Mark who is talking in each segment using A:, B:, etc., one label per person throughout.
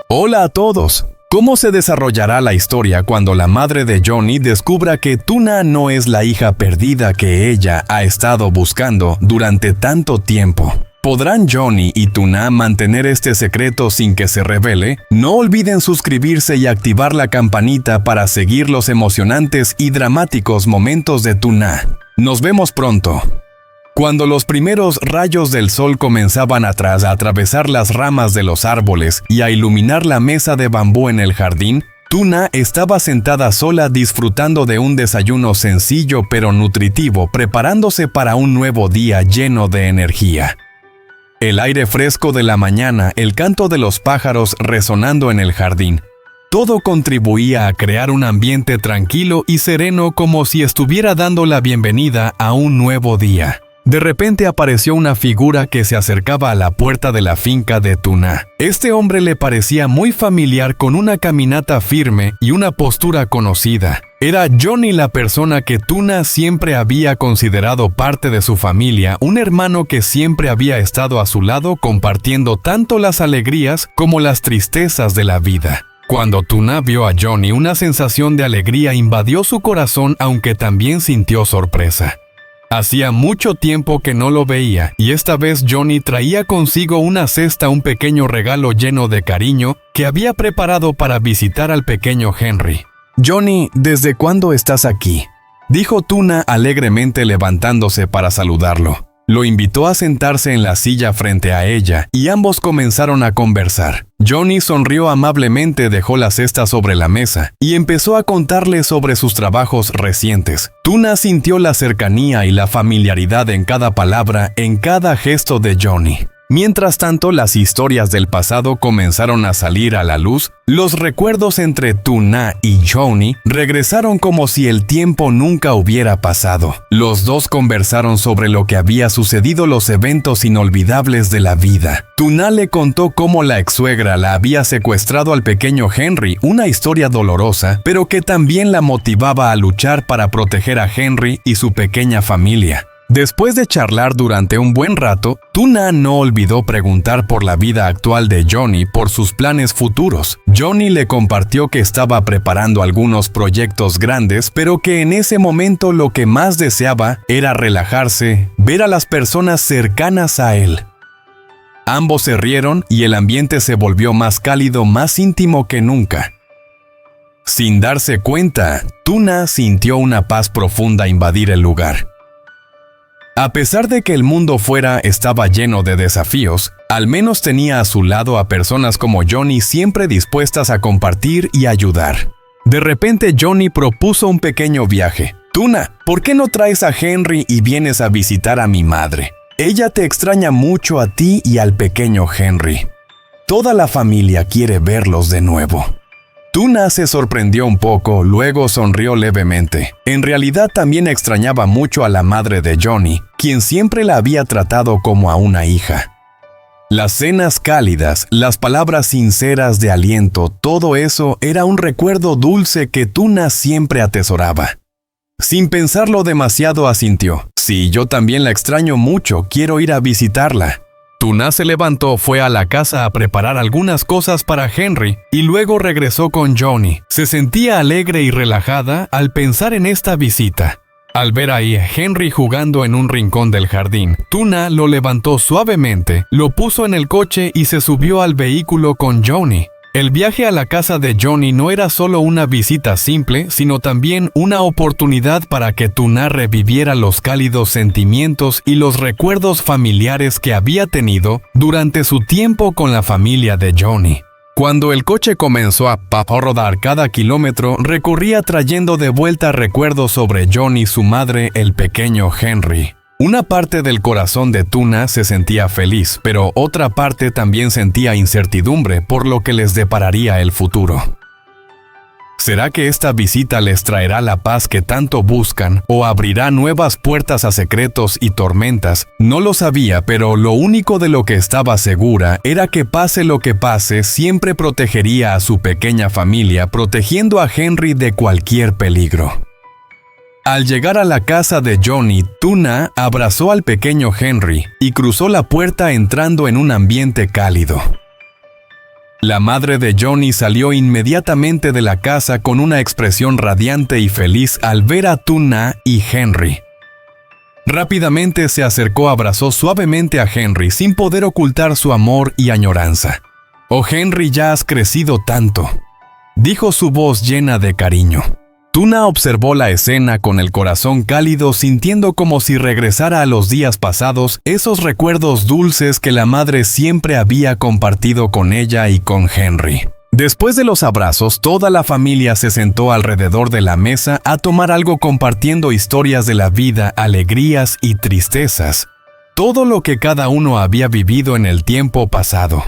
A: Hola a todos. ¿Cómo se desarrollará la historia cuando la madre de Johnny descubra que Tuna no es la hija perdida que ella ha estado buscando durante tanto tiempo? ¿Podrán Johnny y Tuna mantener este secreto sin que se revele? No olviden suscribirse y activar la campanita para seguir los emocionantes y dramáticos momentos de Tuna. Nos vemos pronto. Cuando los primeros rayos del sol comenzaban a atravesar las ramas de los árboles y a iluminar la mesa de bambú en el jardín, Tuna estaba sentada sola disfrutando de un desayuno sencillo pero nutritivo, preparándose para un nuevo día lleno de energía. El aire fresco de la mañana, el canto de los pájaros resonando en el jardín, todo contribuía a crear un ambiente tranquilo y sereno como si estuviera dando la bienvenida a un nuevo día. De repente apareció una figura que se acercaba a la puerta de la finca de Tuna. Este hombre le parecía muy familiar, con una caminata firme y una postura conocida. Era Johnny, la persona que Tuna siempre había considerado parte de su familia, un hermano que siempre había estado a su lado compartiendo tanto las alegrías como las tristezas de la vida. Cuando Tuna vio a Johnny, una sensación de alegría invadió su corazón, aunque también sintió sorpresa. Hacía mucho tiempo que no lo veía, y esta vez Johnny traía consigo una cesta, un pequeño regalo lleno de cariño que había preparado para visitar al pequeño Henry. «Johnny, ¿desde cuándo estás aquí?», dijo Tuna alegremente, levantándose para saludarlo. Lo invitó a sentarse en la silla frente a ella y ambos comenzaron a conversar. Johnny sonrió amablemente, dejó la cesta sobre la mesa y empezó a contarle sobre sus trabajos recientes. Tuna sintió la cercanía y la familiaridad en cada palabra, en cada gesto de Johnny. Mientras tanto, las historias del pasado comenzaron a salir a la luz. Los recuerdos entre Tuna y Johnny regresaron como si el tiempo nunca hubiera pasado. Los dos conversaron sobre lo que había sucedido, los eventos inolvidables de la vida. Tuna le contó cómo la ex-suegra la había secuestrado al pequeño Henry, una historia dolorosa, pero que también la motivaba a luchar para proteger a Henry y su pequeña familia. Después de charlar durante un buen rato, Tuna no olvidó preguntar por la vida actual de Johnny, por sus planes futuros. Johnny le compartió que estaba preparando algunos proyectos grandes, pero que en ese momento lo que más deseaba era relajarse, ver a las personas cercanas a él. Ambos se rieron y el ambiente se volvió más cálido, más íntimo que nunca. Sin darse cuenta, Tuna sintió una paz profunda invadir el lugar. A pesar de que el mundo fuera estaba lleno de desafíos, al menos tenía a su lado a personas como Johnny, siempre dispuestas a compartir y ayudar. De repente Johnny propuso un pequeño viaje. «Tuna, ¿por qué no traes a Henry y vienes a visitar a mi madre? Ella te extraña mucho a ti y al pequeño Henry. Toda la familia quiere verlos de nuevo». Tuna se sorprendió un poco, luego sonrió levemente. En realidad también extrañaba mucho a la madre de Johnny, quien siempre la había tratado como a una hija. Las cenas cálidas, las palabras sinceras de aliento, todo eso era un recuerdo dulce que Tuna siempre atesoraba. Sin pensarlo demasiado asintió. «Sí, yo también la extraño mucho, quiero ir a visitarla». Tuna se levantó, fue a la casa a preparar algunas cosas para Henry y luego regresó con Johnny. Se sentía alegre y relajada al pensar en esta visita. Al ver ahí a Henry jugando en un rincón del jardín, Tuna lo levantó suavemente, lo puso en el coche y se subió al vehículo con Johnny. El viaje a la casa de Johnny no era solo una visita simple, sino también una oportunidad para que Tuna reviviera los cálidos sentimientos y los recuerdos familiares que había tenido durante su tiempo con la familia de Johnny. Cuando el coche comenzó a rodar cada kilómetro, recorría trayendo de vuelta recuerdos sobre Johnny y su madre, el pequeño Henry. Una parte del corazón de Tuna se sentía feliz, pero otra parte también sentía incertidumbre por lo que les depararía el futuro. ¿Será que esta visita les traerá la paz que tanto buscan o abrirá nuevas puertas a secretos y tormentas? No lo sabía, pero lo único de lo que estaba segura era que pase lo que pase, siempre protegería a su pequeña familia, protegiendo a Henry de cualquier peligro. Al llegar a la casa de Johnny, Tuna abrazó al pequeño Henry y cruzó la puerta entrando en un ambiente cálido. La madre de Johnny salió inmediatamente de la casa con una expresión radiante y feliz al ver a Tuna y Henry. Rápidamente se acercó, abrazó suavemente a Henry sin poder ocultar su amor y añoranza. «Oh Henry, ya has crecido tanto», dijo su voz llena de cariño. Tuna observó la escena con el corazón cálido, sintiendo como si regresara a los días pasados, esos recuerdos dulces que la madre siempre había compartido con ella y con Henry. Después de los abrazos, toda la familia se sentó alrededor de la mesa a tomar algo, compartiendo historias de la vida, alegrías y tristezas, todo lo que cada uno había vivido en el tiempo pasado.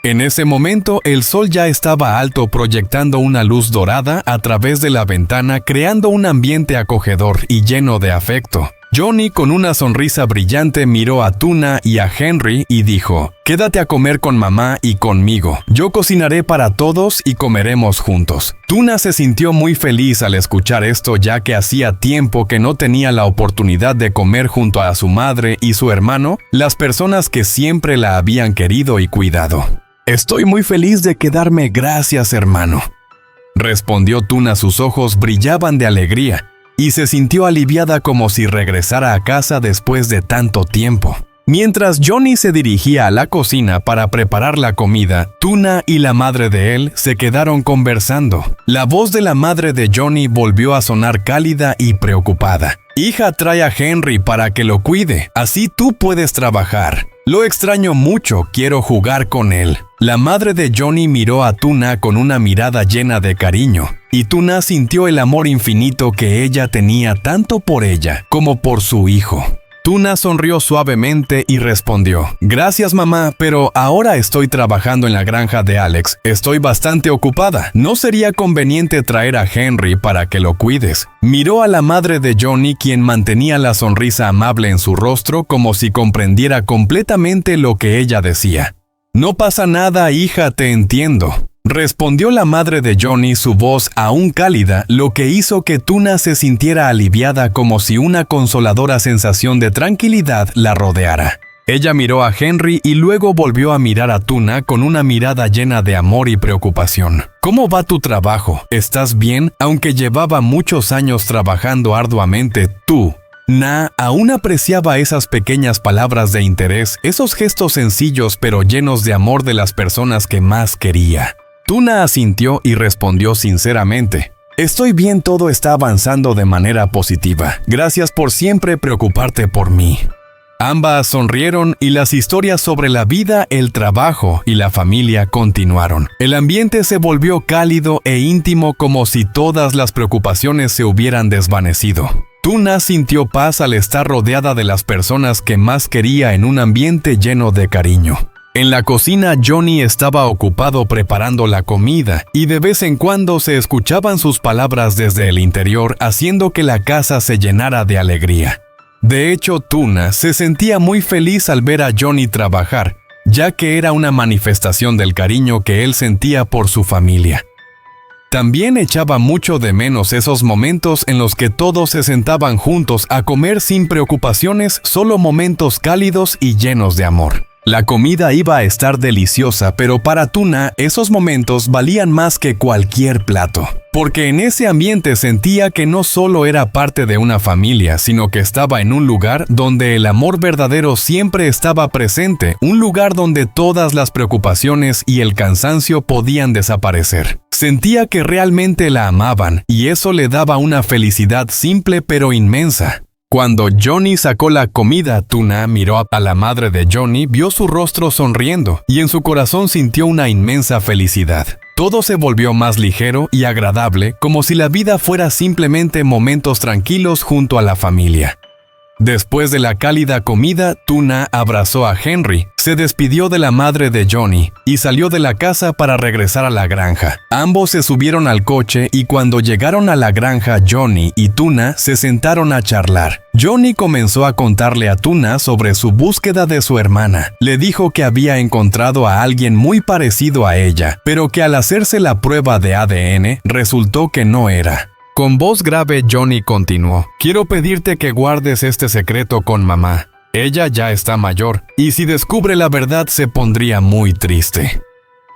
A: En ese momento, el sol ya estaba alto, proyectando una luz dorada a través de la ventana, creando un ambiente acogedor y lleno de afecto. Johnny, con una sonrisa brillante, miró a Tuna y a Henry y dijo: «Quédate a comer con mamá y conmigo. Yo cocinaré para todos y comeremos juntos». Tuna se sintió muy feliz al escuchar esto, ya que hacía tiempo que no tenía la oportunidad de comer junto a su madre y su hermano, las personas que siempre la habían querido y cuidado. «Estoy muy feliz de quedarme, gracias, hermano», respondió Tuna. Sus ojos brillaban de alegría y se sintió aliviada, como si regresara a casa después de tanto tiempo. Mientras Johnny se dirigía a la cocina para preparar la comida, Tuna y la madre de él se quedaron conversando. La voz de la madre de Johnny volvió a sonar cálida y preocupada. «Hija, trae a Henry para que lo cuide, así tú puedes trabajar. Lo extraño mucho, quiero jugar con él». La madre de Johnny miró a Tuna con una mirada llena de cariño, y Tuna sintió el amor infinito que ella tenía tanto por ella como por su hijo. Tuna sonrió suavemente y respondió: «Gracias, mamá, pero ahora estoy trabajando en la granja de Alex. Estoy bastante ocupada. ¿No sería conveniente traer a Henry para que lo cuides?». Miró a la madre de Johnny, quien mantenía la sonrisa amable en su rostro, como si comprendiera completamente lo que ella decía. «No pasa nada, hija, te entiendo», respondió la madre de Johnny, su voz aún cálida, lo que hizo que Tuna se sintiera aliviada, como si una consoladora sensación de tranquilidad la rodeara. Ella miró a Henry y luego volvió a mirar a Tuna con una mirada llena de amor y preocupación. «¿Cómo va tu trabajo? ¿Estás bien? Aunque llevaba muchos años trabajando arduamente, Tuna aún apreciaba esas pequeñas palabras de interés, esos gestos sencillos pero llenos de amor de las personas que más quería. Tuna asintió y respondió sinceramente: «Estoy bien, todo está avanzando de manera positiva. Gracias por siempre preocuparte por mí». Ambas sonrieron y las historias sobre la vida, el trabajo y la familia continuaron. El ambiente se volvió cálido e íntimo, como si todas las preocupaciones se hubieran desvanecido. Tuna sintió paz al estar rodeada de las personas que más quería en un ambiente lleno de cariño. En la cocina, Johnny estaba ocupado preparando la comida y de vez en cuando se escuchaban sus palabras desde el interior, haciendo que la casa se llenara de alegría. De hecho, Tuna se sentía muy feliz al ver a Johnny trabajar, ya que era una manifestación del cariño que él sentía por su familia. También echaba mucho de menos esos momentos en los que todos se sentaban juntos a comer sin preocupaciones, solo momentos cálidos y llenos de amor. La comida iba a estar deliciosa, pero para Tuna esos momentos valían más que cualquier plato, porque en ese ambiente sentía que no solo era parte de una familia, sino que estaba en un lugar donde el amor verdadero siempre estaba presente, un lugar donde todas las preocupaciones y el cansancio podían desaparecer. Sentía que realmente la amaban, y eso le daba una felicidad simple pero inmensa. Cuando Johnny sacó la comida, Tuna miró a la madre de Johnny, vio su rostro sonriendo, y en su corazón sintió una inmensa felicidad. Todo se volvió más ligero y agradable, como si la vida fuera simplemente momentos tranquilos junto a la familia. Después de la cálida comida, Tuna abrazó a Henry, se despidió de la madre de Johnny y salió de la casa para regresar a la granja. Ambos se subieron al coche y cuando llegaron a la granja, Johnny y Tuna se sentaron a charlar. Johnny comenzó a contarle a Tuna sobre su búsqueda de su hermana. Le dijo que había encontrado a alguien muy parecido a ella, pero que al hacerse la prueba de ADN resultó que no era. Con voz grave, Johnny continuó: «Quiero pedirte que guardes este secreto con mamá. Ella ya está mayor, y si descubre la verdad se pondría muy triste».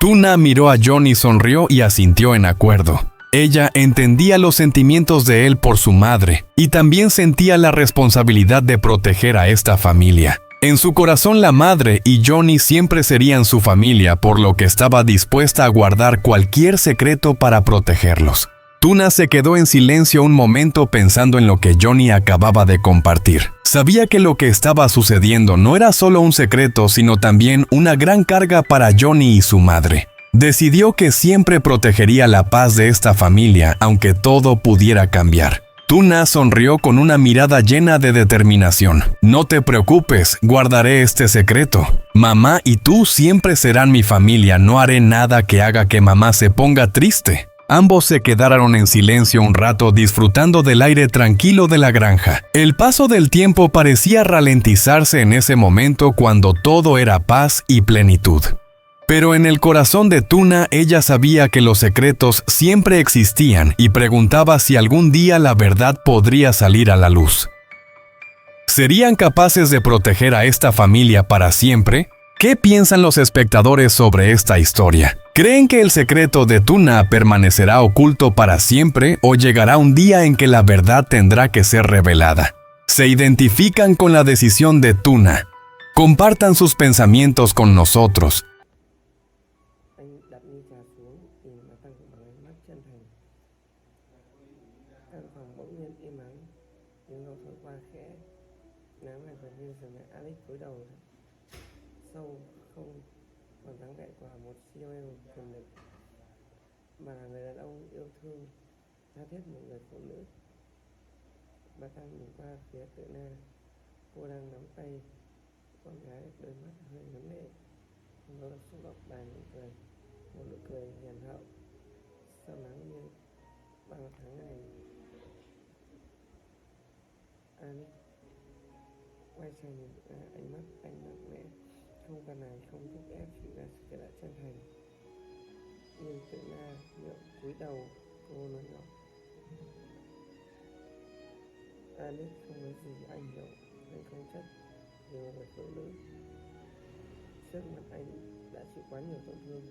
A: Tuna miró a John y sonrió y asintió en acuerdo. Ella entendía los sentimientos de él por su madre y también sentía la responsabilidad de proteger a esta familia. En su corazón la madre y Johnny siempre serían su familia, por lo que estaba dispuesta a guardar cualquier secreto para protegerlos. Tuna se quedó en silencio un momento pensando en lo que Johnny acababa de compartir. Sabía que lo que estaba sucediendo no era solo un secreto, sino también una gran carga para Johnny y su madre. Decidió que siempre protegería la paz de esta familia, aunque todo pudiera cambiar. Tuna sonrió con una mirada llena de determinación. No te preocupes, guardaré este secreto. Mamá y tú siempre serán mi familia, no haré nada que haga que mamá se ponga triste. Ambos se quedaron en silencio un rato disfrutando del aire tranquilo de la granja. El paso del tiempo parecía ralentizarse en ese momento cuando todo era paz y plenitud. Pero en el corazón de Tuna ella sabía que los secretos siempre existían y preguntaba si algún día la verdad podría salir a la luz. ¿Serían capaces de proteger a esta familia para siempre? ¿Qué piensan los espectadores sobre esta historia? ¿Creen que el secreto de Tuna permanecerá oculto para siempre o llegará un día en que la verdad tendrá que ser revelada? ¿Se identifican con la decisión de Tuna? Compartan sus pensamientos con nosotros.
B: Anh đặt ly trà xuống, nhìn bà Tăng bằng ánh mắt chân thành. Căn phòng bỗng nhiên im ắng, tiếng gió thổi qua khẽ, nắng lại gần như dừng lại. Alex cúi đầu sâu, không còn dáng vẻ của một CEO quyền lực, mà là người đàn ông yêu thương tha thiết một người phụ nữ. Bà Tăng nhìn qua phía Tự Na, cô đang nắm tay con gái, đôi mắt hơi ngấn lệ, nó xúc động bà mỉm cười, một nụ cười hiền hậu sau nắng như bao tháng ngày. Alex quay sang nhìn ánh mắt anh mạnh mẽ, không cần này, không thúc ép, chỉ là sự chỉ là chân thành. Nhìn Tự Na miệng cúi đầu, cô nói nhỏ: Alex không nói gì, anh hiểu, anh không trách nhiều người phụ nữ. Trước mặt anh đã chịu quá nhiều tổn thương,